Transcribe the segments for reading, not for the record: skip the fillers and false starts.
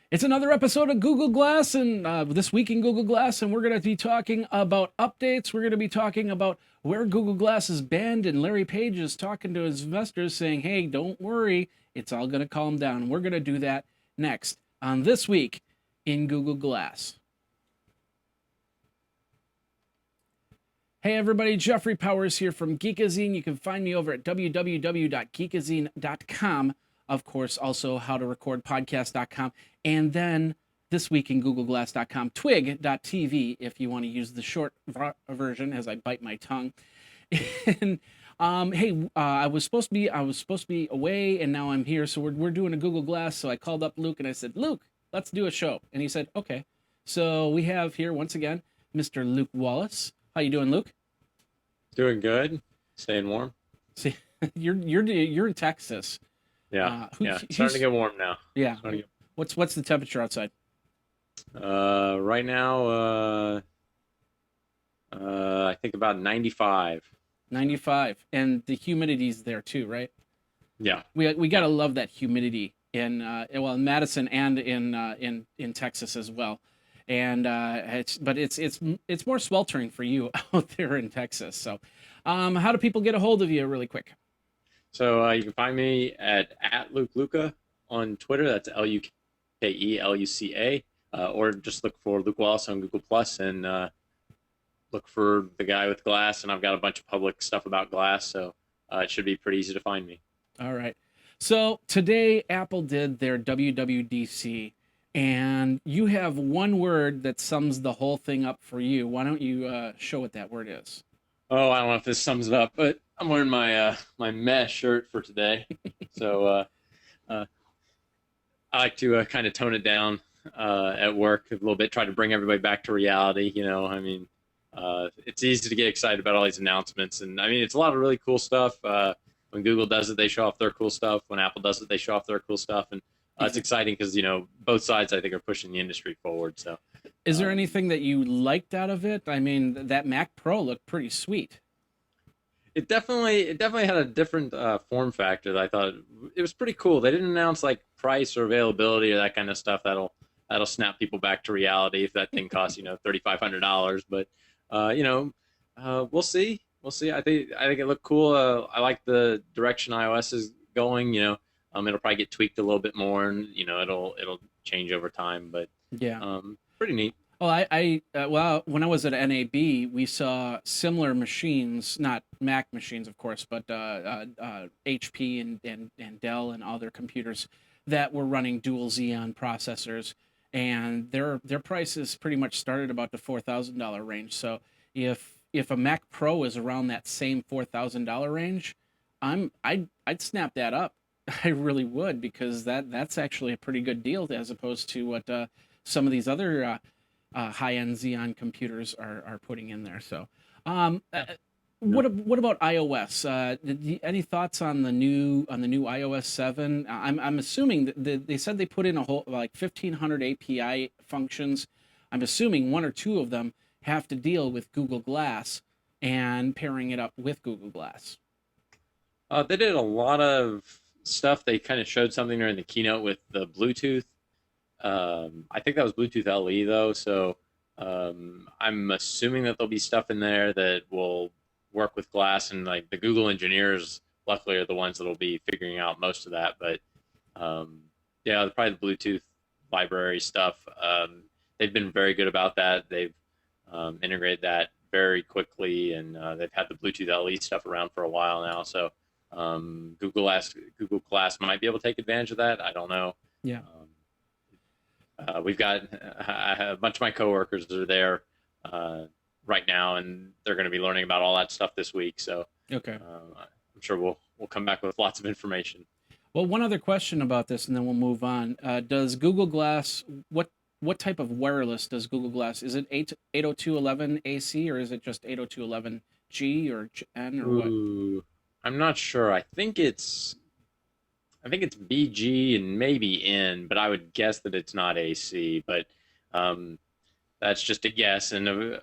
It's another episode of Google Glass, and this week in Google Glass, and we're going to be talking about updates. We're going to be talking about where Google Glass is banned, and Larry Page is talking to his investors saying, hey, don't worry, it's all going to calm down. We're going to do that next on This Week in Google Glass. Hey everybody, Jeffrey Powers here from Geekazine. You can find me over at www.geekazine.com. Of course, also howtorecordpodcast.com, and then thisweekingoogleglass.com, twig.tv if you want to use the short version as I bite my tongue. And hey, I was supposed to be away, and now I'm here. So we're doing a Google Glass. So I called up Luke and I said, Luke, let's do a show. And he said, okay. So we have here once again Mr. Luke Wallace. How you doing, Luke? Doing good. Staying warm. See, you're in Texas. Yeah, yeah. Starting to get warm now. Yeah. What's the temperature outside? Right now, I think about 95. 95, and the humidity's there too, right? Yeah. We gotta love that humidity in in Madison and in Texas as well. And it's more sweltering for you out there in Texas. So, how do people get a hold of you, really quick? So you can find me at Luke Luca on Twitter. That's LUKELUCA, or just look for Luke Wallace on Google Plus and look for the guy with glass. And I've got a bunch of public stuff about glass, so it should be pretty easy to find me. All right. So today Apple did their WWDC, and you have one word that sums the whole thing up for you. Why don't you show what that word is? Oh, I don't know if this sums it up, but I'm wearing my my mesh shirt for today, so I like to kind of tone it down at work a little bit, try to bring everybody back to reality. I mean, it's easy to get excited about all these announcements, and I mean, it's a lot of really cool stuff. When Google does it, they show off their cool stuff. When Apple does it, they show off their cool stuff, and it's exciting because both sides I think are pushing the industry forward. So, is there anything that you liked out of it? I mean, that Mac Pro looked pretty sweet. It definitely had a different form factor that I thought it was pretty cool. They didn't announce like price or availability or that kind of stuff that'll snap people back to reality if that thing costs $3,500. But we'll see. We'll see. I think it looked cool. I like the direction iOS is going. It'll probably get tweaked a little bit more, and it'll change over time. But Yeah. pretty neat. Well, well, when I was at NAB, we saw similar machines, not Mac machines, of course, but HP and Dell and other computers that were running dual Xeon processors, and their prices pretty much started about the $4,000 range. So if a Mac Pro is around that same $4,000 range, I'd snap that up. I really would, because that's actually a pretty good deal as opposed to what some of these other high-end Xeon computers are putting in there. So, what about iOS? Any thoughts on the new iOS 7? I'm assuming that they said they put in a whole like 1,500 API functions. I'm assuming one or two of them have to deal with Google Glass and pairing it up with Google Glass. They did a lot of stuff. They kind of showed something during the keynote with the Bluetooth. I think that was Bluetooth LE though, so I'm assuming that there'll be stuff in there that will work with glass, and like the Google engineers, luckily, are the ones that'll be figuring out most of that. But yeah, probably the Bluetooth library stuff. They've been very good about that. They've integrated that very quickly, and they've had the Bluetooth LE stuff around for a while now. So Google Glass might be able to take advantage of that. I don't know. Yeah. We've got a bunch of my coworkers that are there right now, and they're going to be learning about all that stuff this week. So Okay. I'm sure we'll come back with lots of information. Well, one other question about this, and then we'll move on. Does Google Glass what type of wireless does Google Glass? Is it 802.11 AC, or is it just 802.11 G or N or what? Ooh, I'm not sure. I think it's BG and maybe N, but I would guess that it's not AC. But um, that's just a guess. And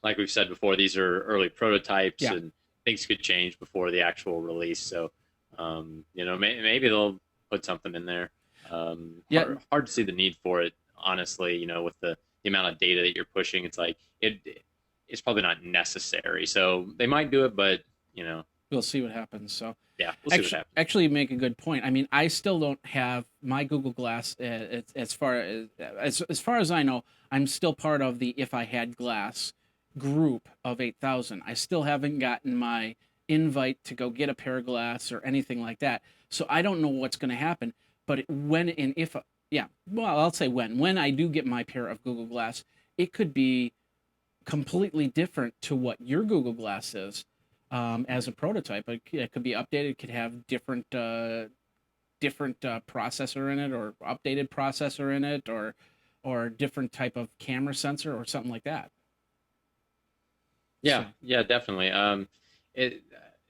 like we've said before, these are early prototypes, Yeah. and things could change before the actual release. So maybe they'll put something in there. Yeah, Hard to see the need for it, honestly. With the amount of data that you're pushing, it's like it's probably not necessary. So they might do it, but you know, we'll see what happens. So yeah, we'll see what happens. actually, you make a good point. I mean, I still don't have my Google Glass. As far as I know, I'm still part of the If I Had Glass group of 8,000. I still haven't gotten my invite to go get a pair of glass or anything like that. So I don't know what's going to happen. But when and if, yeah, well, I'll say when I do get my pair of Google Glass, it could be completely different to what your Google Glass is as a prototype. It could be updated. It could have different processor in it, or updated processor in it, or different type of camera sensor or something like that. Yeah, So yeah, definitely. It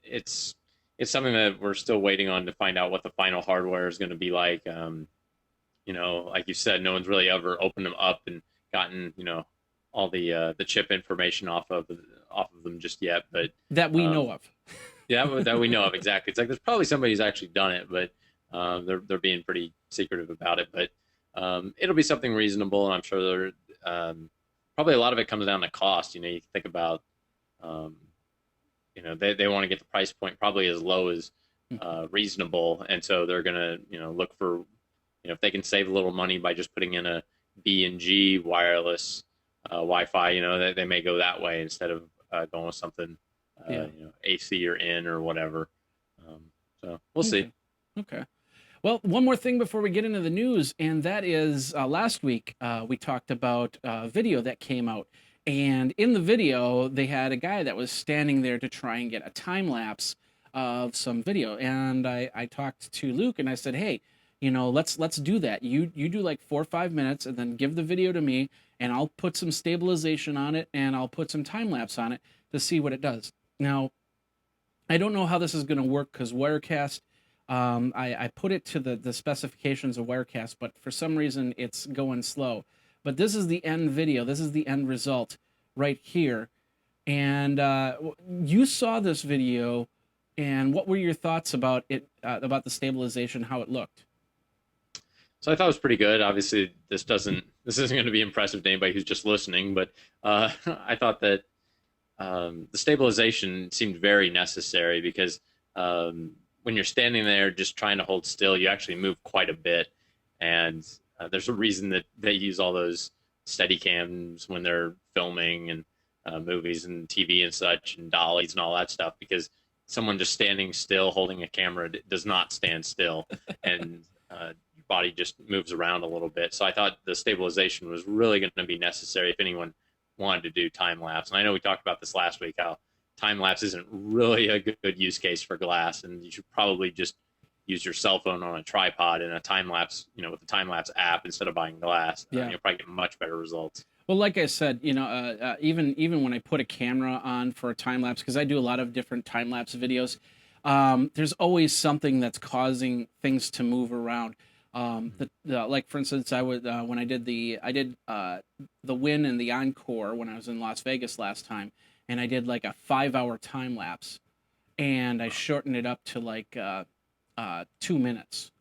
it's it's something that we're still waiting on to find out what the final hardware is going to be like. Like you said, no one's really ever opened them up and gotten all the chip information off of them just yet. But that we know um, of. yeah, that we know of exactly. It's like there's probably somebody who's actually done it, but they're being pretty secretive about it. But it'll be something reasonable, and I'm sure probably a lot of it comes down to cost. You think about um, they want to get the price point probably as low as reasonable, and so they're gonna look for if they can save a little money by just putting in a B and G wireless Wi-Fi, they may go that way instead of going with something Yeah. AC or in or whatever. So we'll see. Okay. Well, one more thing before we get into the news, and that is last week we talked about a video that came out. And in the video, they had a guy that was standing there to try and get a time lapse of some video. And I talked to Luke and I said, hey, let's do that. You do like 4 or 5 minutes and then give the video to me, and I'll put some stabilization on it and I'll put some time lapse on it to see what it does. Now, I don't know how this is going to work because Wirecast, I put it to the specifications of Wirecast, but for some reason it's going slow. But this is the end video. This is the end result right here. And you saw this video, and what were your thoughts about it, about the stabilization, how it looked? So I thought it was pretty good. Obviously, this isn't going to be impressive to anybody who's just listening, but I thought that the stabilization seemed very necessary because when you're standing there just trying to hold still, you actually move quite a bit, and there's a reason that they use all those steady cams when they're filming and movies and TV and such and dollies and all that stuff, because someone just standing still holding a camera does not stand still, and your body just moves around a little bit. So I thought the stabilization was really going to be necessary if anyone wanted to do time lapse. And I know we talked about this last week, how time lapse isn't really a good use case for glass, and you should probably just use your cell phone on a tripod in a time lapse, with the time lapse app instead of buying glass. Yeah. You'll probably get much better results. Well, like I said, even when I put a camera on for a time lapse, because I do a lot of different time lapse videos, there's always something that's causing things to move around. Like for instance, I would when I did the win and the encore when I was in Las Vegas last time, and I did like a 5-hour time lapse, and I shortened it up to like 2 minutes,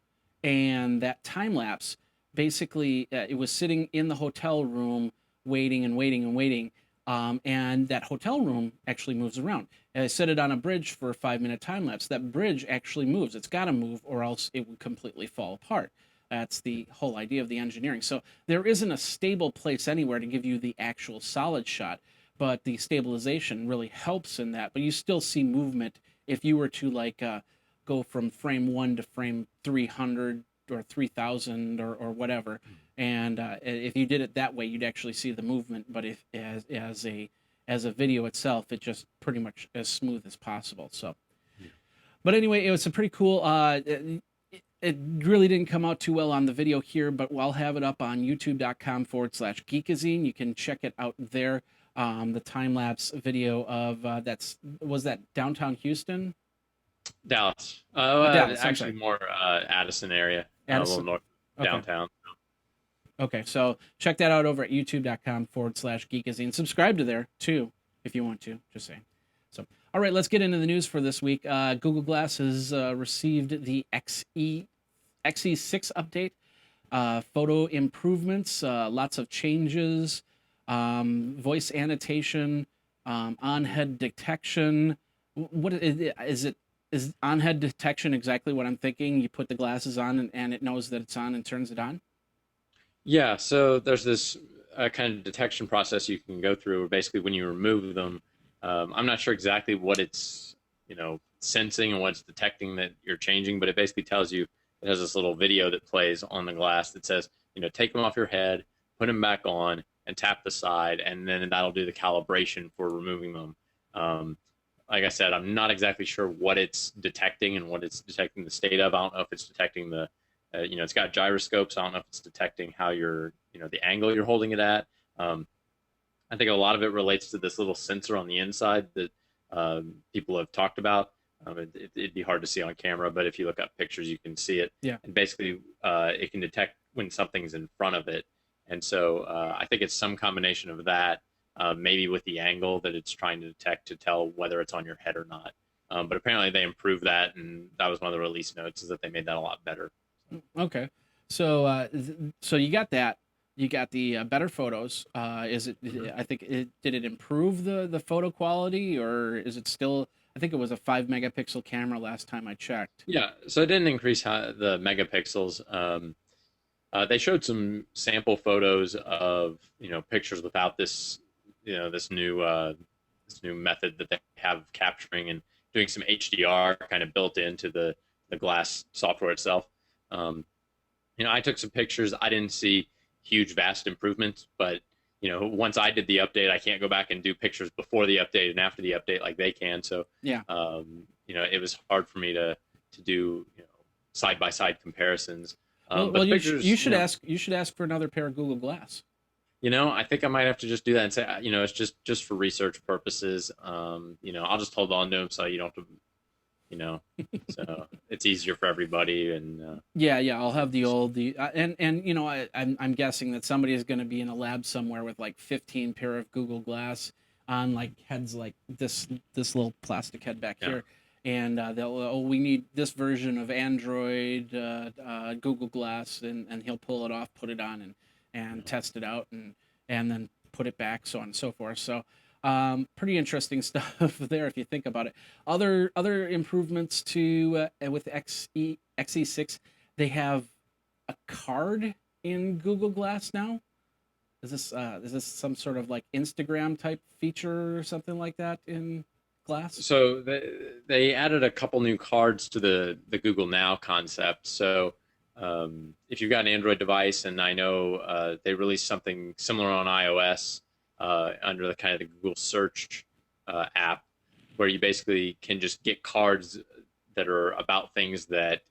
and that time lapse basically it was sitting in the hotel room waiting and waiting and waiting, and that hotel room actually moves around. And I set it on a bridge for a 5-minute time lapse. That bridge actually moves. It's got to move, or else it would completely fall apart. That's the whole idea of the engineering. So there isn't a stable place anywhere to give you the actual solid shot, but the stabilization really helps in that. But you still see movement if you were to like go from frame 1 to frame 300 or 3,000 or whatever. And if you did it that way, you'd actually see the movement. But if as a video itself, it's just pretty much as smooth as possible. So, but anyway, it was a pretty cool. It really didn't come out too well on the video here, but I'll have it up on youtube.com/Geekazine. You can check it out there. The time lapse video of was that downtown Houston? Dallas. Dallas, Actually more Addison area, Addison. a little north downtown. Okay, so check that out over at youtube.com/Geekazine. Subscribe to there too if you want to. Just saying. So, all right, let's get into the news for this week. Google Glass has received the XE6 update. photo improvements, lots of changes, voice annotation, on-head detection. What is it? Is on-head detection exactly what I'm thinking? You put the glasses on and it knows that it's on and turns it on? Yeah, so there's this kind of detection process you can go through where basically when you remove them, I'm not sure exactly what it's, sensing and what it's detecting that you're changing, but it basically tells you, it has this little video that plays on the glass that says, take them off your head, put them back on, and tap the side, and then that'll do the calibration for removing them. Like I said, I'm not exactly sure what it's detecting and what it's detecting the state of. I don't know if it's detecting it's got gyroscopes. I don't know if it's detecting how you're, the angle you're holding it at. I think a lot of it relates to this little sensor on the inside that people have talked about. It'd be hard to see on camera, but if you look up pictures, you can see it. Yeah. And basically, it can detect when something's in front of it. And so I think it's some combination of that, maybe with the angle that it's trying to detect to tell whether it's on your head or not. But apparently they improved that, and that was one of the release notes, is that they made that a lot better. Okay. So so you got that. You got the better photos. Is it? I think did it improve the photo quality, or is it still? I think it was a 5 megapixel camera last time I checked. Yeah, so it didn't increase the megapixels. They showed some sample photos of pictures without this this new method that they have of capturing and doing some HDR kind of built into the glass software itself. I took some pictures. I didn't see huge, vast improvements, but once I did the update, I can't go back and do pictures before the update and after the update like they can. So Yeah. it was hard for me to do side by side comparisons. Well, But the you pictures, should ask for another pair of Google Glass. I think I might have to just do that and say, it's just for research purposes. I'll just hold on to them so you don't have to, so it's easier for everybody. And Yeah, I'll have the and I'm guessing that somebody is going to be in a lab somewhere with like 15 pair of Google Glass on like heads like this little plastic head back yeah, here, and we need this version of Android Google Glass, and he'll pull it off, put it on, and test it out, and then put it back, so on and so forth. So pretty interesting stuff there if you think about it. Other improvements to with XE6, they have a card in Google Glass now. Is this some sort of like Instagram type feature or something like that in Glass? so they added a couple new cards to the Google Now concept. So if you've got an Android device, and I know they released something similar on iOS under the kind of the Google Search app, where you basically can just get cards that are about things that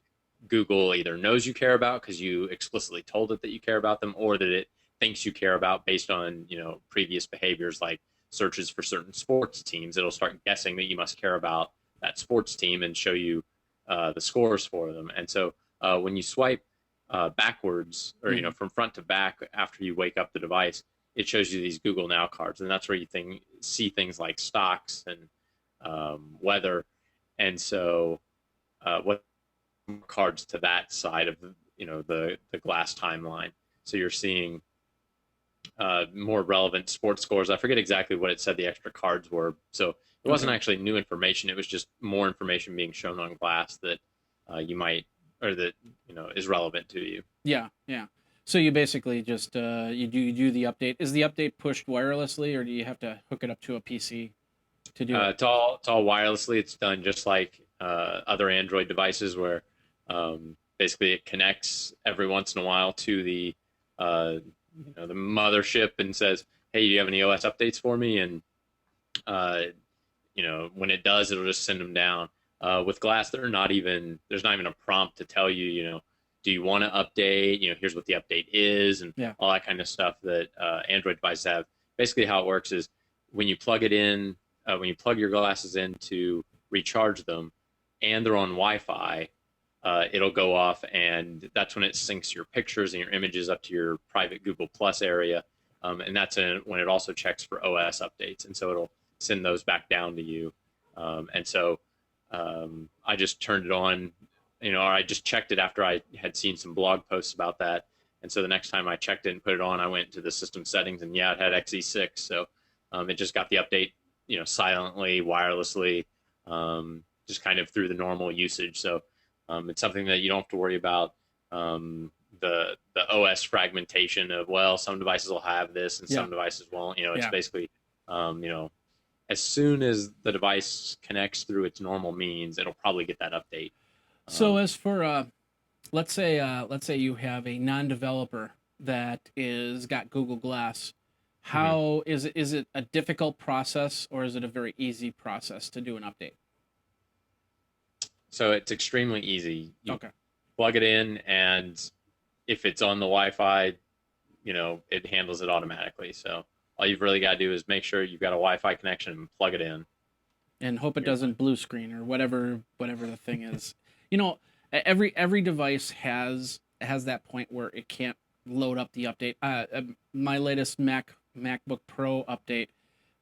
Google either knows you care about because you explicitly told it that you care about them, or that it thinks you care about based on previous behaviors like searches for certain sports teams. It'll start guessing that you must care about that sports team and show you the scores for them. And so when you swipe backwards, or from front to back after you wake up the device, it shows you these Google Now cards, and that's where you see things like stocks and weather. And so what cards to that side of the Glass timeline. So you're seeing more relevant sports scores. I forget exactly what it said the extra cards were. So it wasn't actually new information. It was just more information being shown on Glass that you might, or that is relevant to you. Yeah. So you basically just you do the update. Is the update pushed wirelessly, or do you have to hook it up to a PC to do it? It's all wirelessly. It's done just like other Android devices, where basically it connects every once in a while to the the mothership and says, "Hey, do you have any OS updates for me?" And when it does, it'll just send them down. With Glass, there's not even a prompt to tell you, do you want to update? Here's what the update is, and all that kind of stuff that Android devices have. Basically, how it works is when you plug it in, when you plug your glasses in to recharge them, and they're on Wi-Fi, it'll go off, and that's when it syncs your pictures and your images up to your private Google Plus area, and that's when it also checks for OS updates, and so it'll send those back down to you. And so I just turned it on, or I just checked it after I had seen some blog posts about that, And so the next time I checked it and put it on, I went to the system settings, and yeah, it had XE6. So it just got the update, silently, wirelessly, just kind of through the normal usage. So it's something that you don't have to worry about. The OS fragmentation of, well, some devices will have this and some devices won't. It's basically, as soon as the device connects through its normal means, it'll probably get that update. So as for let's say you have a non-developer that is got Google Glass. How is it a difficult process, or is it a very easy process to do an update? So it's extremely easy. You Okay. plug it in, and if it's on the Wi-Fi, it handles it automatically. So all you've really got to do is make sure you've got a Wi-Fi connection and plug it in. And hope it You're doesn't fine. blue screen or whatever the thing is. You know, every device has that point where it can't load up the update. My latest MacBook Pro update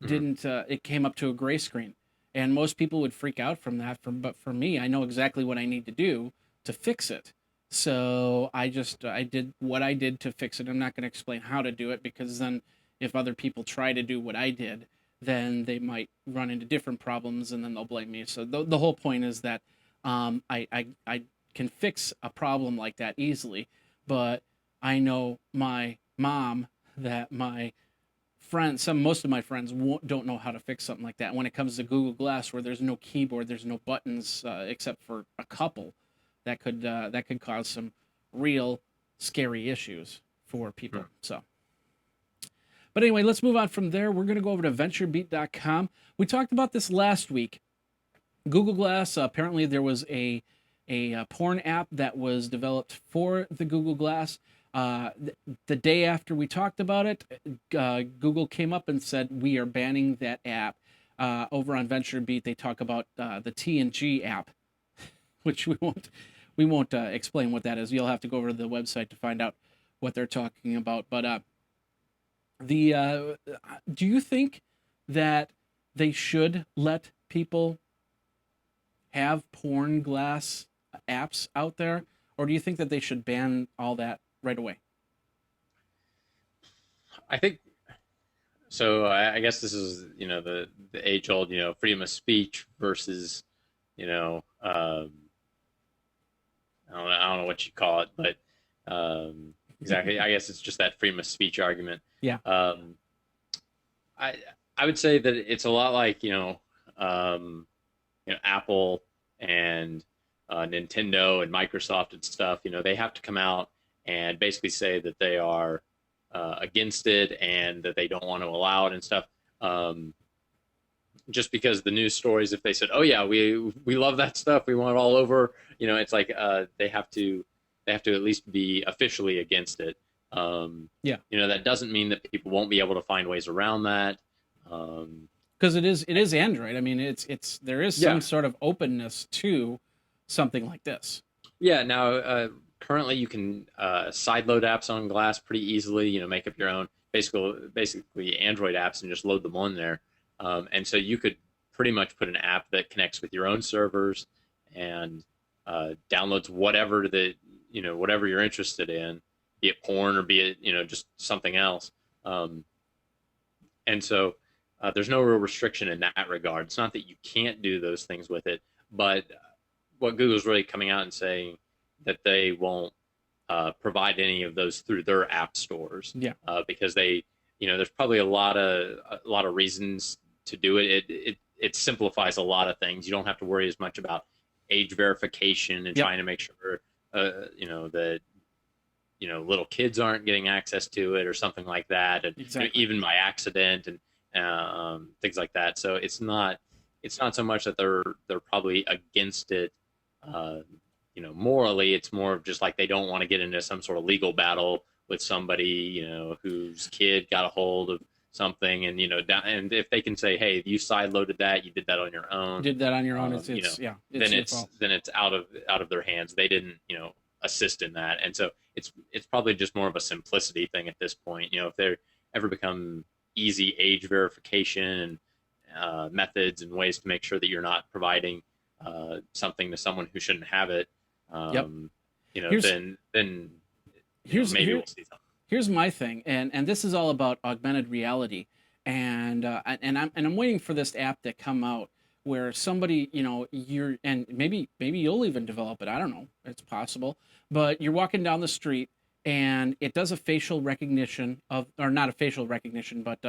Mhm. didn't. It came up to a gray screen, and most people would freak out from that. But for me, I know exactly what I need to do to fix it. So I did what I did to fix it. I'm not going to explain how to do it, because then if other people try to do what I did, then they might run into different problems, and then they'll blame me. So the whole point is that I can fix a problem like that easily, but I know my mom, that my friends, most of my friends don't know how to fix something like that. When it comes to Google Glass, where there's no keyboard, there's no buttons except for a couple, that could cause some real scary issues for people. So, but anyway, let's move on from there. We're going to go over to VentureBeat.com. We talked about this last week. Google Glass. Apparently, there was a porn app that was developed for the Google Glass. The day after we talked about it, Google came up and said we are banning that app. Over on VentureBeat, they talk about the TNG app, which we won't explain what that is. You'll have to go over to the website to find out what they're talking about. But do you think that they should let people have porn glass apps out there, or do you think that they should ban all that right away? I think so. I guess this is the age old freedom of speech versus you know um, I don't know what you call it, but exactly. I guess it's just that freedom of speech argument. Yeah. Um, I I would say that it's a lot like Apple and Nintendo and Microsoft and stuff. They have to come out and basically say that they are against it and that they don't want to allow it and stuff. Um, just because the news stories, if they said, "Oh yeah, we love that stuff, we want it all over," it's like they have to at least be officially against it. Yeah, That doesn't mean that people won't be able to find ways around that. Um, because it is Android. I mean, it's there is some yeah, sort of openness to something like this. yeah. Now, currently, you can sideload apps on Glass pretty easily. Make up your own basically Android apps and just load them on there. And so you could pretty much put an app that connects with your own servers and downloads whatever you're interested in, be it porn or be it just something else. Um, and so there's no real restriction in that regard. It's not that you can't do those things with it, but what Google's really coming out and saying that they won't provide any of those through their app stores Yeah, because there's probably a lot of reasons to do it. It simplifies a lot of things. You don't have to worry as much about age verification and yep, trying to make sure that little kids aren't getting access to it or something like that, and exactly. even by accident and things like that. So it's not so much that they're probably against it. Uh, morally, it's more of just like they don't want to get into some sort of legal battle with somebody whose kid got a hold of something, and and if they can say, hey, you side loaded that, you did that on your You own, did that on your own. um, you know It's then your it's fault. then it's out of their hands. They didn't assist in that, and so it's probably just more of a simplicity thing at this point. If they ever become easy age verification and methods and ways to make sure that you're not providing something to someone who shouldn't have it, Yep. um, Here's then here's maybe here we'll see something. here's my thing, and this is all about augmented reality, and I'm waiting for this app to come out where somebody, you're, and maybe you'll even develop it. I don't know, it's possible, but you're walking down the street and it does a facial recognition of, or not a facial recognition, but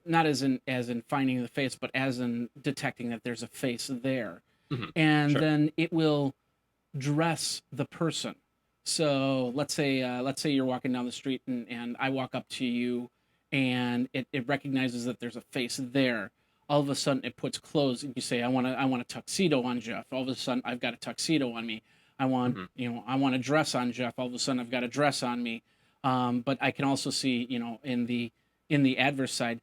not as in finding the face, but as in detecting that there's a face there, Hmm. and Sure. then it will dress the person. So let's say you're walking down the street, and I walk up to you, and it recognizes that there's a face there. All of a sudden it puts clothes, and you say, I want a tuxedo on Jeff. All of a sudden I've got a tuxedo on me. Hmm. I want a dress on Jeff. All of a sudden I've got a dress on me. But I can also see, in the adverse side,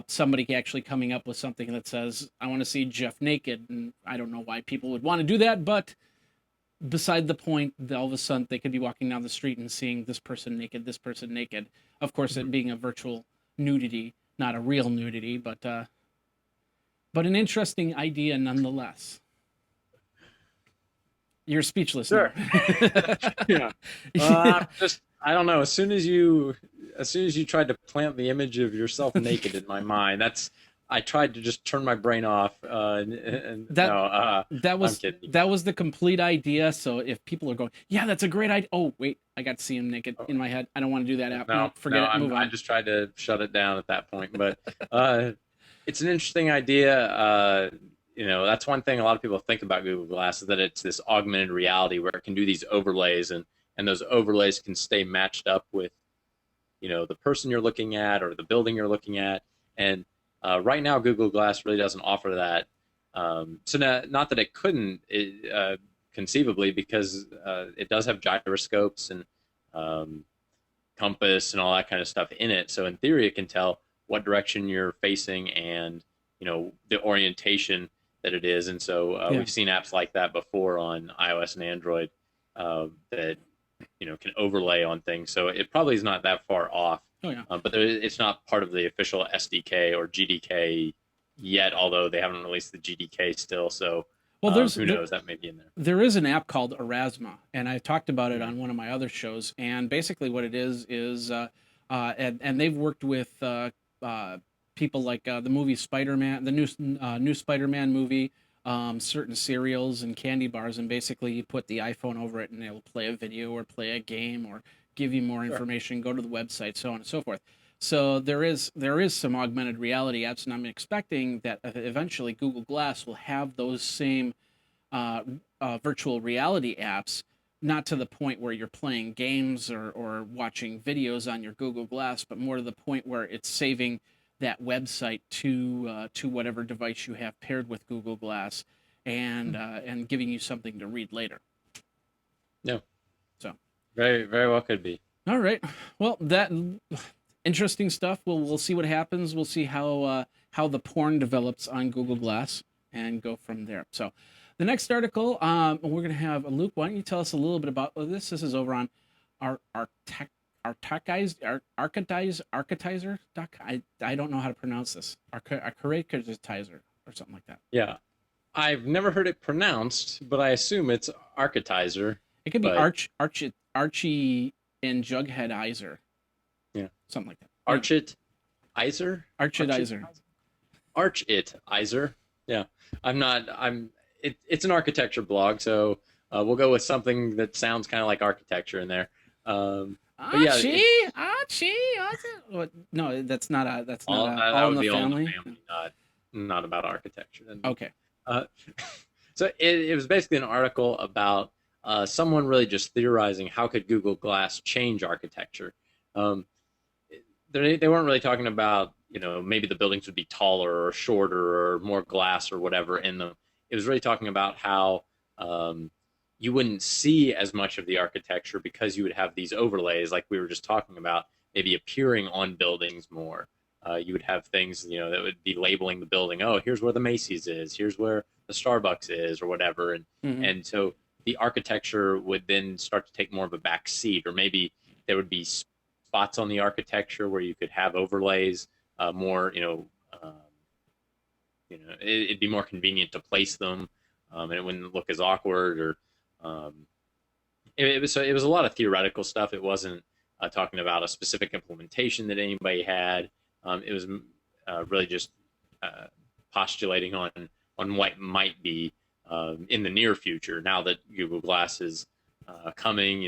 somebody actually coming up with something that says, I want to see Jeff naked. And I don't know why people would want to do that, but beside the point, that all of a sudden they could be walking down the street and seeing this person naked, this person naked. Of course, Hmm. it being a virtual nudity, not a real nudity, but an interesting idea nonetheless. You're speechless now. Sure. Yeah. Yeah. I don't know. As soon as you tried to plant the image of yourself naked in my mind, I tried to just turn my brain off. And that no, that I'm was kidding. that was the complete idea. So if people are going, yeah, that's a great idea. Oh wait, I got to see him naked Oh, in my head. I don't want to do that app. no, No, forget no, it. Move I on. just tried to shut it down at that point. But uh, it's an interesting idea. That's one thing a lot of people think about Google Glass is that it's this augmented reality where it can do these overlays, and those overlays can stay matched up with the person you're looking at or the building you're looking at. And right now, Google Glass really doesn't offer that. Not that it couldn't, conceivably, because it does have gyroscopes and um, compass and all that kind of stuff in it. So in theory, it can tell what direction you're facing and the orientation that it is. And so Yeah. we've seen apps like that before on iOS and Android that can overlay on things. So it probably is not that far off. Oh yeah. But it's not part of the official SDK or GDK yet, although they haven't released the GDK still. So Well, who knows? That may be in there. there is an app called Erasma, and I talked about it Mm-hmm. on one of my other shows. And basically, what it is, and they've worked with people like the movie Spider-Man, the new Spider-Man movie, certain cereals and candy bars, and basically you put the iPhone over it, and it'll play a video or play a game or give you more Sure. information. Go to the website, so on and so forth. So there is some augmented reality apps, and I'm expecting that eventually Google Glass will have those same uh, virtual reality apps, not to the point where you're playing games or watching videos on your Google Glass, but more to the point where it's saving that website to whatever device you have paired with Google Glass, and giving you something to read later. Yeah. So, Very, very well could be. all right, well, that interesting stuff. We'll see what happens. We'll see how the porn develops on Google Glass and go from there. So, the next article, we're going to have Luke. Why don't you tell us a little bit about this? This is over on our tech. Architizer. I don't know how to pronounce this. Architizer or something like that. Yeah. I've never heard it pronounced, but I assume it's Architizer. It could be But Archie and Jugheadizer, yeah, something like that. Architizer. Architizer. Architizer. Yeah. I'm not. I'm. It's an architecture blog, so we'll go with something that sounds kind of like architecture in there. But yeah, What? No, that's not a. That's not all a. that All in would the be all in the family. family, not about architecture. Okay. Uh, so it was basically an article about someone really just theorizing how could Google Glass change architecture. Um, they weren't really talking about maybe the buildings would be taller or shorter or more glass or whatever in them. It was really talking about how you wouldn't see as much of the architecture because you would have these overlays like we were just talking about, maybe appearing on buildings more. You would have things that would be labeling the building. Oh, here's where the Macy's is. Here's where the Starbucks is, or whatever. And Mm-hmm. and so the architecture would then start to take more of a back seat, or maybe there would be spots on the architecture where you could have overlays more. It'd be more convenient to place them, and it wouldn't look as awkward, or um, it was a lot of theoretical stuff. It wasn't talking about a specific implementation that anybody had. It was really just uh, postulating on what might be in the near future. Now that Google Glass is coming,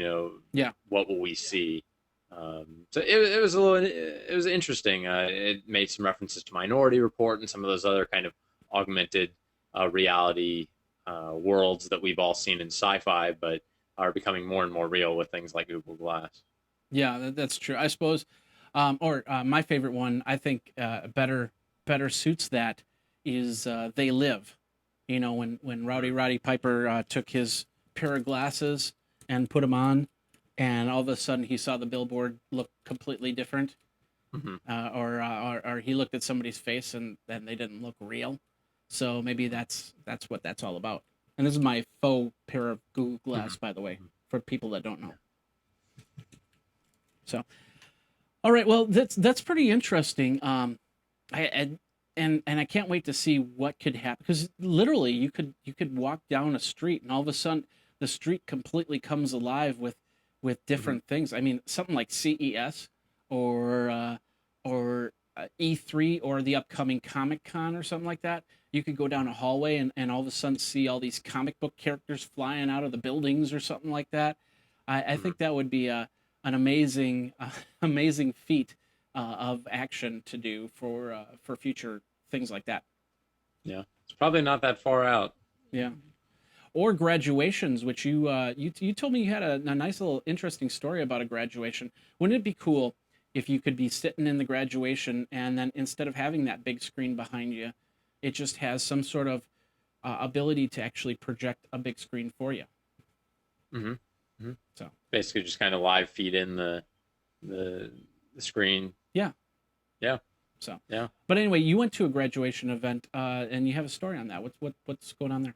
Yeah. what will we see? So it was a little, it was interesting. It made some references to Minority Report and some of those other kind of augmented reality worlds that we've all seen in sci-fi, but are becoming more and more real with things like Google Glass. Yeah, that's true. I suppose, or my favorite one, I think, better suits that is They Live. You know, when Roddy Piper took his pair of glasses and put them on, and all of a sudden he saw the billboard look completely different, Mm-hmm. or he looked at somebody's face and they didn't look real. So maybe that's what that's all about. And this is my faux pair of Google Glass, by the way, Mm-hmm. for people that don't know. So, all right, well, that's pretty interesting. I and I can't wait to see what could happen because literally you could walk down a street and all of a sudden the street completely comes alive with Mm-hmm. different things. I mean, something like CES or E3 or the upcoming Comic Con or something like that. You could go down a hallway and all of a sudden see all these comic book characters flying out of the buildings or something like that. I Mm-hmm. think that would be an amazing amazing feat of action to do for future things like that. Yeah, it's probably not that far out. Yeah. Or graduations, which you told me you had a nice little interesting story about a graduation. Wouldn't it be cool if you could be sitting in the graduation and then instead of having that big screen behind you, it just has some sort of ability to actually project a big screen for you. Mm-hmm. Mm-hmm. So Basically, just kind of live feed in the the screen. yeah. Yeah, So, yeah. but anyway, you went to a graduation event and you have a story on that. What's going on there?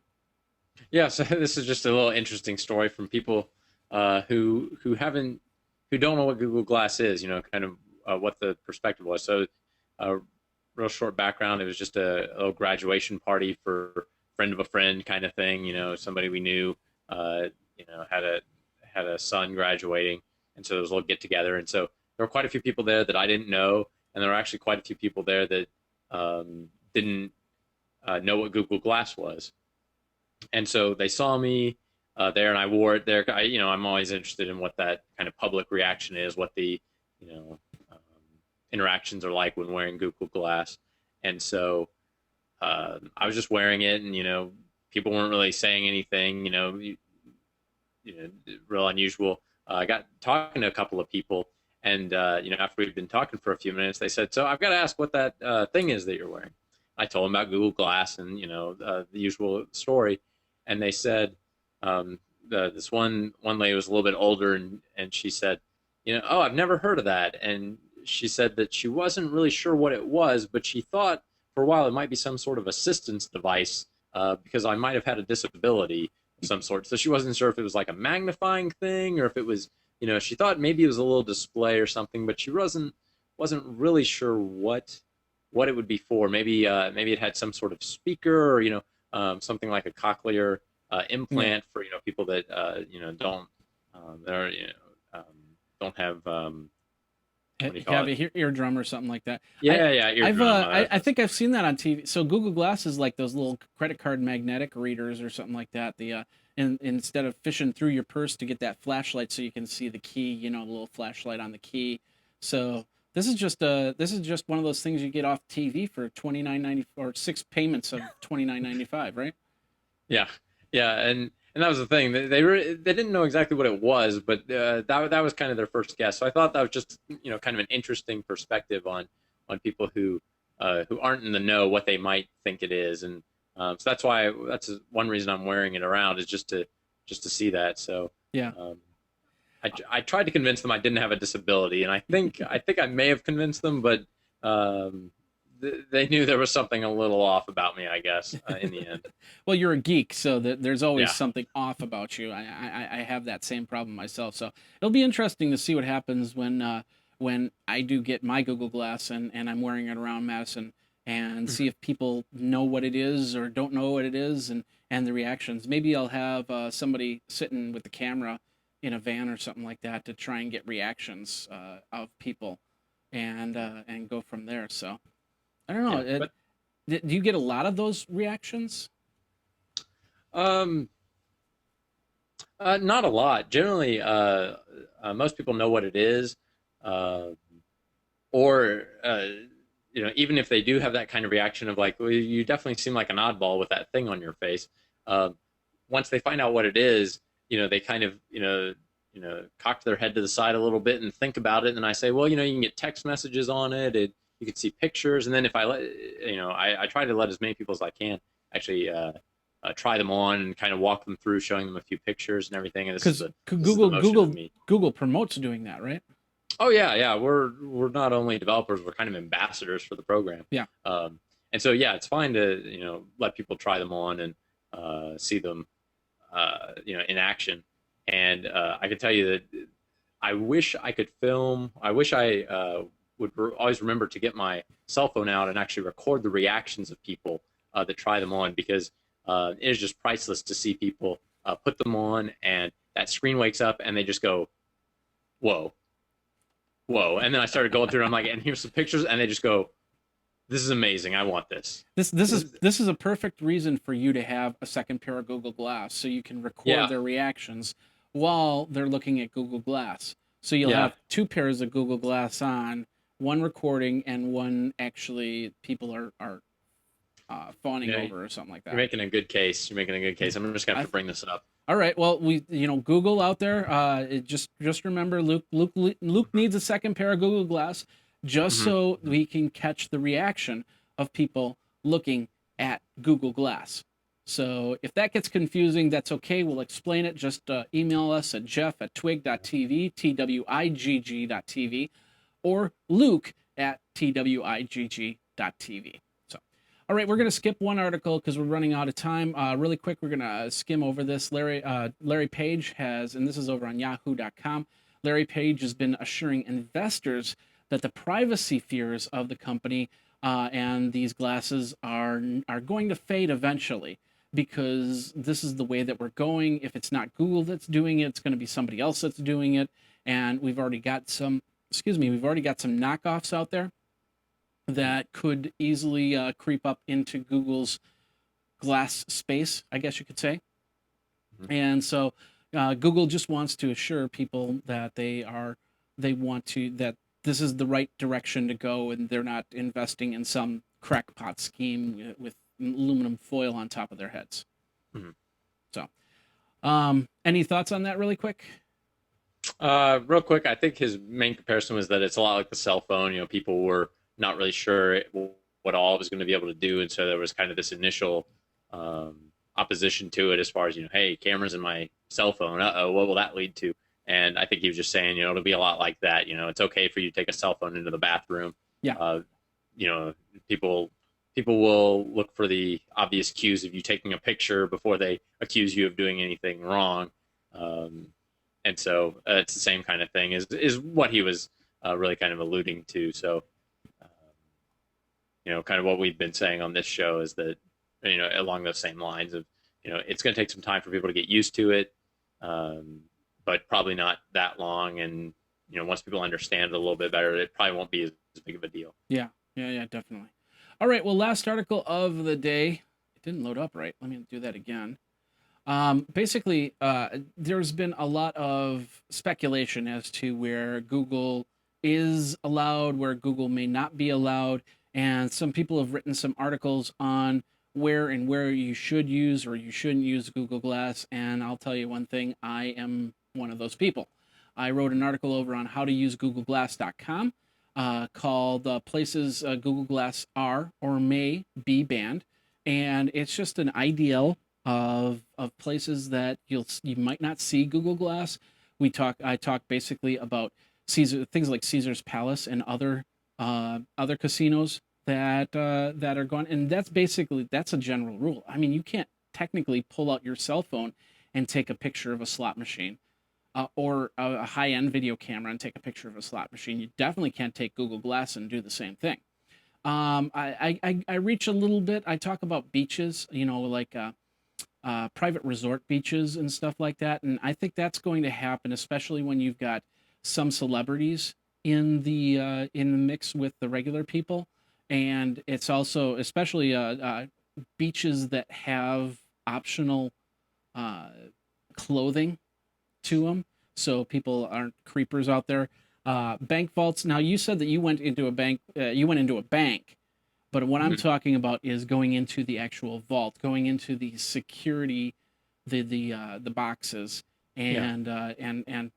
Yeah, so this is just a little interesting story from people who haven't who don't know what Google Glass is. Kind of what the perspective was. So, real short background. It was just a little graduation party for a friend of a friend kind of thing. Somebody we knew. Uh, had a son graduating, and so there was a little get together. And so there were quite a few people there that I didn't know, and there were actually quite a few people there that didn't know what Google Glass was. And so they saw me there, and I wore it there. I'm always interested in what that kind of public reaction is, what the you know um, interactions are like when wearing Google Glass. And so I was just wearing it, and people weren't really saying anything. Real unusual. I got talking to a couple of people, and after we'd been talking for a few minutes, they said, "So I've got to ask what that thing is that you're wearing." I told them about Google Glass and the usual story, and they said this one lady was a little bit older, and she said, "Oh, I've never heard of that," and she said that she wasn't really sure what it was, but she thought for a while it might be some sort of assistance device because I might have had a disability of some sort. So she wasn't sure if it was like a magnifying thing or if it was, she thought maybe it was a little display or something, but she wasn't really sure what it would be for. Maybe it had some sort of speaker or something like a cochlear Yeah. implant for people that don't that are, um, don't have what do you call Have it? a eardrum or something like that. I Yeah, I've eardrum. I think I've seen that on TV. So Google Glass is like those little credit card magnetic readers or something like that. The and instead of fishing through your purse to get that flashlight so you can see the key, the little flashlight on the key. So this is just one of those things you get off TV for 29.90 or 6 payments of 29.95, right? Yeah, yeah, and that was the thing. They didn't know exactly what it was, but that was kind of their first guess. So I thought that was just kind of an interesting perspective on people who aren't in the know what they might think it is, and so that's one reason I'm wearing it around is just to see that. So Yeah. um, I tried to convince them I didn't have a disability, and I think I may have convinced them, but um, they knew there was something a little off about me, I guess, in the end. Well, you're a geek, so there's always Yeah. something off about you. I have that same problem myself. So it'll be interesting to see what happens when I do get my Google Glass and I'm wearing it around Madison and see Mhm. if people know what it is or don't know what it is and the reactions. Maybe I'll have somebody sitting with the camera in a van or something like that to try and get reactions of people, and go from there. So I don't know. Yeah, but Do you get a lot of those reactions? um, not a lot. Generally, most people know what it is, uh, or even if they do have that kind of reaction of like, well, you definitely seem like an oddball with that thing on your face. Um, Once they find out what it is, they kind of cock their head to the side a little bit and think about it. And then I say, well, you can get text messages on it. You can see pictures, and then if I let I try to let as many people as I can actually try them on and kind of walk them through, showing them a few pictures and everything. And Because this is the motion of me. Google promotes doing that, right? Oh yeah, yeah. We're not only developers, we're kind of ambassadors for the program. Yeah. And so yeah, it's fine to let people try them on and see them in action. And I can tell you that I wish I could film. I wish I would always remember to get my cell phone out and actually record the reactions of people that try them on, because it is just priceless to see people put them on and that screen wakes up and they just go, whoa, whoa. And then I started going through and I'm like, and here's some pictures, and they just go, this is amazing. I want this. This is a perfect reason for you to have a second pair of Google Glass, so you can record Yeah. their reactions while they're looking at Google Glass. So you'll Yeah. have two pairs of Google Glass on, one recording and one actually people are fawning Yeah, over or something like you're that. making a good case. You're making a good case. I'm just gonna have to bring this up. All right. Well, Google out there. Just remember, Luke needs a second pair of Google Glass, just Mhm. so we can catch the reaction of people looking at Google Glass. So if that gets confusing, that's okay. We'll explain it. Just email us at jeff@twig.tv, twigg.tv, or Luke at twigg.tv. All right, we're going to skip one article because we're running out of time. Really quick, we're going to skim over this. Larry Page has, and this is over on yahoo.com, Larry Page has been assuring investors that the privacy fears of the company and these glasses are going to fade eventually, because this is the way that we're going. If it's not Google that's doing it, it's going to be somebody else that's doing it. And we've already got some knockoffs out there that could easily creep up into Google's glass space, I guess you could say. Mhm. And so Google just wants to assure people that that this is the right direction to go, and they're not investing in some crackpot scheme with aluminum foil on top of their heads. Mhm. So, any thoughts on that really quick? Real quick, I think his main comparison was that it's a lot like the cell phone. People were not really sure what all it was going to be able to do, and so there was kind of this initial opposition to it, as far as hey, cameras in my cell phone. What will that lead to? And I think he was just saying, it'll be a lot like that. It's okay for you to take a cell phone into the bathroom. Yeah. People will look for the obvious cues of you taking a picture before they accuse you of doing anything wrong. And so it's the same kind of thing is what he was really kind of alluding to. So, kind of what we've been saying on this show is that, along those same lines of, it's going to take some time for people to get used to it, but probably not that long. And, once people understand it a little bit better, it probably won't be as big of a deal. Yeah, definitely. All right, well, last article of the day. It didn't load up right. Let me do that again. Basically, there's been a lot of speculation as to where Google is allowed, where Google may not be allowed, and some people have written some articles on where you should use or you shouldn't use Google Glass. And I'll tell you one thing: I am one of those people. I wrote an article over on howtousegoogle.glass.com called "Places Google Glass Are or May Be Banned," and it's just an ideal of places that you might not see Google Glass. I talk basically about things like Caesar's Palace and other casinos that are gone, and that's a general rule. I mean, you can't technically pull out your cell phone and take a picture of a slot machine. Or a high-end video camera and take a picture of a slot machine. You definitely can't take Google Glass and do the same thing. I reach a little bit. I talk about beaches, like private resort beaches and stuff like that. And I think that's going to happen, especially when you've got some celebrities in the mix with the regular people. And it's also especially beaches that have optional uh, clothing to them, so people aren't creepers out there. Bank vaults. Now, you said that you went into a bank. You went into a bank, but what I'm Mhm. talking about is going into the actual vault, going into the security, the boxes, Yeah. and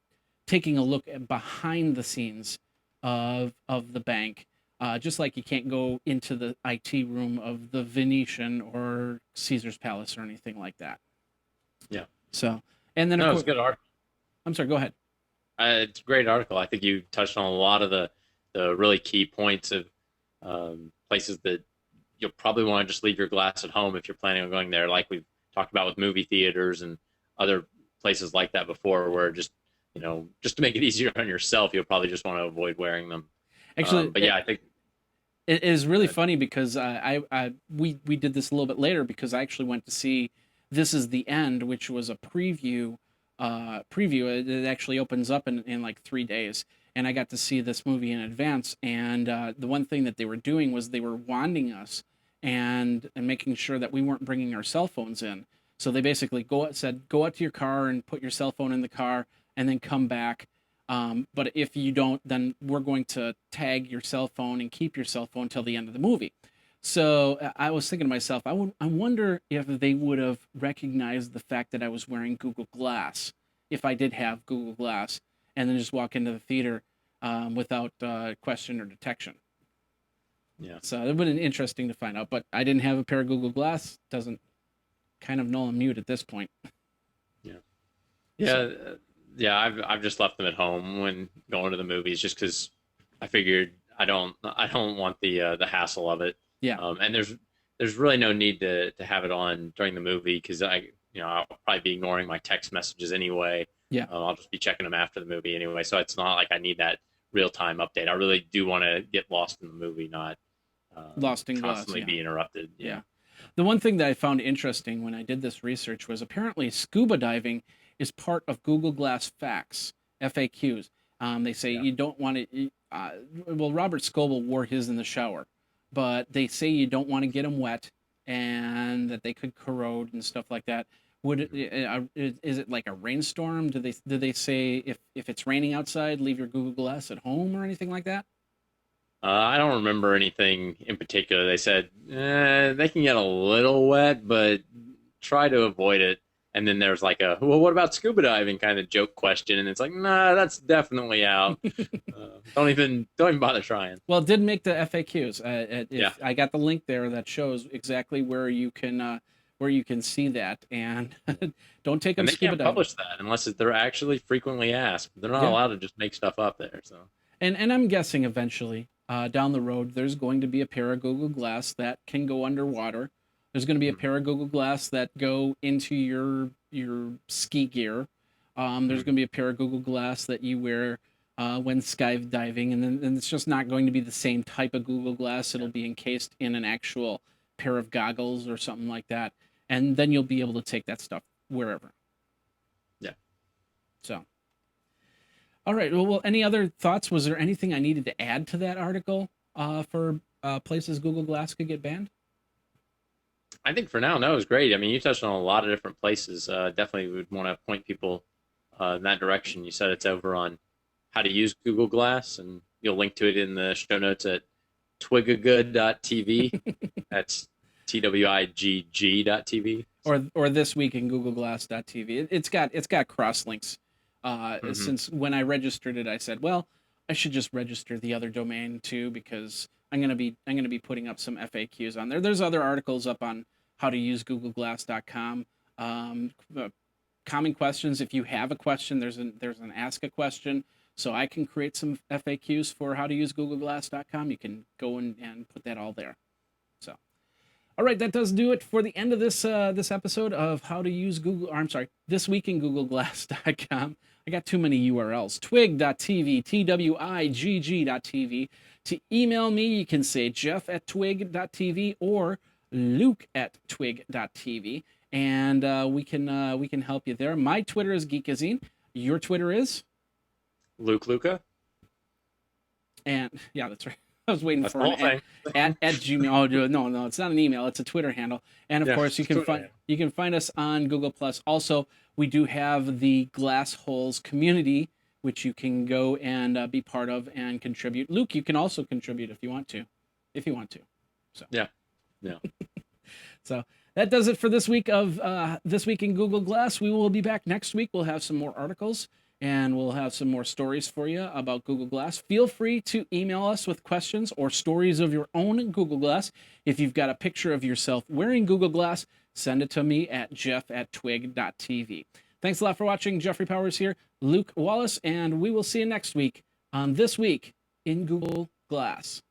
taking a look at behind the scenes of the bank. Just like you can't go into the IT room of the Venetian or Caesar's Palace or anything like that. Yeah. So, and then of No, it's course, a good article. I'm sorry. Go ahead. It's a great article. I think you touched on a lot of the really key points of places that you'll probably want to just leave your glass at home if you're planning on going there, like we've talked about with movie theaters and other places like that before, where just just to make it easier on yourself, you'll probably just want to avoid wearing them. Actually, But yeah, I think it is really uh, funny because we did this a little bit later because I actually went to see This Is the End, which was a preview. It actually opens up in like 3 days, and I got to see this movie in advance. And the one thing that they were doing was they were wanding us and making sure that we weren't bringing our cell phones in. So they basically said go out to your car and put your cell phone in the car, and then come back. But if you don't, then we're going to tag your cell phone and keep your cell phone till the end of the movie. So I was thinking to myself, I wonder if they would have recognized the fact that I was wearing Google Glass, if I did have Google Glass, and then just walk into the theater without question or detection. yeah, So it would have been interesting to find out. But I didn't have a pair of Google Glass. Doesn't kind of null and mute at this point. yeah, So, yeah, yeah. I've just left them at home when going to the movies, just because I figured I don't want the hassle of it. yeah, And there's really no need to have it on during the movie, because I'll probably be ignoring my text messages anyway. yeah, I'll just be checking them after the movie anyway, so it's not like I need that real time update. I really do want to get lost in the movie, not lost in glass. constantly Yeah, be interrupted. Yeah. yeah. The one thing that I found interesting when I did this research was apparently scuba diving is part of Google Glass facts, FAQs. They say Yeah. you don't want to. Well, Robert Scoble wore his in the shower, but they say you don't want to get them wet and that they could corrode and stuff like that. Is it like a rainstorm? Do they say if it's raining outside, leave your Google Glass at home or anything like that? I don't remember anything in particular. They said they can get a little wet, but try to avoid it. And then there's like a, well, what about scuba diving kind of joke question, and it's like, nah, that's definitely out. Don't even bother trying. Well, it did make the FAQs. Yeah, If I got the link there that shows exactly where you can see that, and don't take them and they scuba can't diving. publish that unless they're actually frequently asked. They're not Yeah, allowed to just make stuff up there. So and I'm guessing eventually down the road there's going to be a pair of Google Glass that can go underwater. There's going to be a mhm, pair of Google Glass that go into your ski gear. There's mhm. going to be a pair of Google Glass that you wear when skydiving, and it's just not going to be the same type of Google Glass. It'll Yeah, be encased in an actual pair of goggles or something like that, and then you'll be able to take that stuff wherever. yeah. So, all right. Well, any other thoughts? Was there anything I needed to add to that article for places Google Glass could get banned? I think for now, no, it was great. I mean, you touched on a lot of different places. Definitely would want to point people in that direction. You said it's over on how to use Google Glass, and you'll link to it in the show notes at twiggagood.tv. That's TWIGG.tv. So, Or this week in GoogleGlass.tv. It's got cross links. mhm. Since when I registered it, I said, well, I should just register the other domain too because I'm gonna be putting up some FAQs on there. There's other articles up on how to use GoogleGlass.com. Uh, common questions. If you have a question, there's an ask a question. So I can create some FAQs for how to use GoogleGlass.com. You can go and put that all there. So. All right, that does do it for the end of this episode of how to use Google. Or I'm sorry, this week in GoogleGlass.com. I got too many URLs. Twig.tv, TWIGG.tv. To email me, you can say Jeff at Twig.tv or Luke at Twig.tv. and we can help you there. My Twitter is Geekazine. Your Twitter is? Luca. And yeah, that's right. I was waiting That's for the whole an thing. at Gmail. Oh no, it's not an email. It's a Twitter handle. And of Yeah, course, it's Twitter. you can find us on Google Plus. Also, we do have the Glass Holes community, which you can go and be part of and contribute. Luke, you can also contribute if you want to, So Yeah. so that does it for this week of This Week in Google Glass. We will be back next week. We'll have some more articles and we'll have some more stories for you about Google Glass. Feel free to email us with questions or stories of your own Google Glass. If you've got a picture of yourself wearing Google Glass, send it to me at jeff@twig.tv. Thanks a lot for watching. Jeffrey Powers here, Luke Wallace, and we will see you next week on This Week in Google Glass.